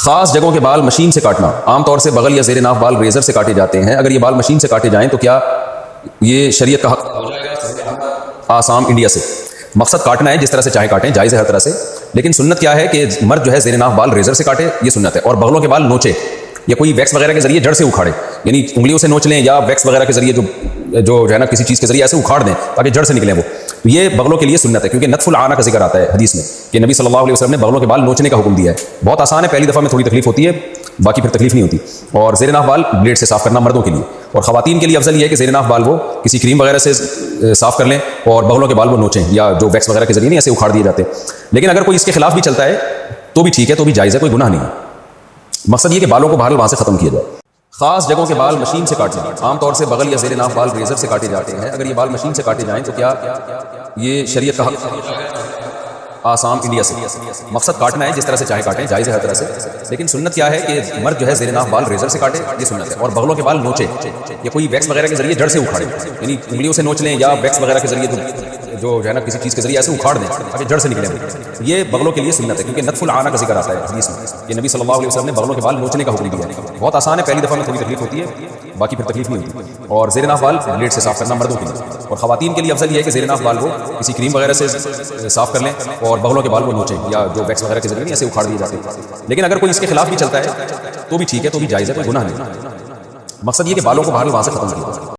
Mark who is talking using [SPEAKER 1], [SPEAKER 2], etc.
[SPEAKER 1] خاص جگہوں کے بال مشین سے کاٹنا، عام طور سے بغل یا زیر ناف بال ریزر سے کاٹے جاتے ہیں، اگر یہ بال مشین سے کاٹے جائیں تو کیا یہ شریعت کا حق ہو جائے گا؟ آسام انڈیا سے مقصد کاٹنا ہے، جس طرح سے چاہے کاٹیں، جائز ہے ہر طرح سے، لیکن سنت کیا ہے کہ مرد جو ہے زیر ناف بال ریزر سے کاٹے، یہ سنت ہے، اور بغلوں کے بال نوچے یا کوئی ویکس وغیرہ کے ذریعے جڑ سے اکھاڑے، یعنی انگلیوں سے نوچ لیں یا ویکس وغیرہ کے ذریعے جو ہے نا کسی چیز کے ذریعے ایسے اکھاڑ دیں تاکہ جڑ سے نکلیں وہ، تو یہ بغلوں کے لیے سنت ہے، کیونکہ نتف العانہ کا ذکر آتا ہے حدیث میں کہ نبی صلی اللہ علیہ وسلم نے بغلوں کے بال نوچنے کا حکم دیا ہے۔ بہت آسان ہے، پہلی دفعہ میں تھوڑی تکلیف ہوتی ہے، باقی پھر تکلیف نہیں ہوتی، اور زیر ناف بال بلیڈ سے صاف کرنا مردوں کے لیے، اور خواتین کے لیے افضل یہ ہے کہ زیر ناف بال وہ کسی کریم وغیرہ سے صاف کر لیں اور بغلوں کے بال وہ نوچیں یا جو ویکس وغیرہ کے ذریعے نہیں ایسے اکھاڑ دیے جاتے، لیکن اگر کوئی اس کے خلاف بھی چلتا ہے تو بھی ٹھیک ہے، تو بھی جائز ہے، کوئی گناہ نہیں ہے۔ مقصد یہ کہ بالوں کو بہرحال وہاں سے ختم کیا جائے۔ خاص جگہوں کے بال مشین سے کاٹنا، عام طور سے بغل یا زیر ناف بال ریزر سے کاٹے جاتے ہیں، اگر یہ بال مشین سے کاٹے جائیں تو کیا یہ شریعت کا حق؟ آسام انڈیا سے مقصد کاٹنا ہے، جس طرح سے چاہے کاٹیں، جائز ہے ہر طرح سے، لیکن سنت کیا ہے کہ مرد جو ہے زیر ناف بال ریزر سے کاٹے، یہ سنت ہے، اور بغلوں کے بال نوچے یا کوئی ویکس وغیرہ کے ذریعے جڑ سے اکھاڑے، یعنی انگلیوں سے نوچ لیں یا ویکس وغیرہ کے ذریعے جو ہے نا کسی چیز کے ذریعے ایسے اکھاڑ دیں تاکہ جڑ سے نکلیں، یہ بغلوں کے لیے سنت ہے، کیونکہ نتف العانہ کا ذکر آتا ہے حدیث میں کہ نبی صلی اللہ علیہ وسلم نے بغلوں کے بال نوچنے کا حکم دیا ہے۔ بہت آسان ہے، پہلی دفعہ میں تھوڑی تکلیف ہوتی ہے، باقی پھر تکلیف نہیں ہوتی، اور زیر ناف بال بلیڈ سے صاف کرنا مردوں کے لیے، اور خواتین کے لیے افضل یہ ہے کہ زیر ناف بال وہ کسی کریم وغیرہ سے صاف کر لیں اور بغلوں کے بال وہ نوچیں یا جو ویکس وغیرہ کے ذریعے نہیں ایسے اکھاڑ دیے جاتے، لیکن اگر کوئی اس کے خلاف بھی چلتا ہے تو بھی ٹھیک ہے، تو بھی جائز ہے، کوئی گناہ نہیں۔ مقصد یہ کہ بالوں کو بہرحال وہاں سے ختم کیا۔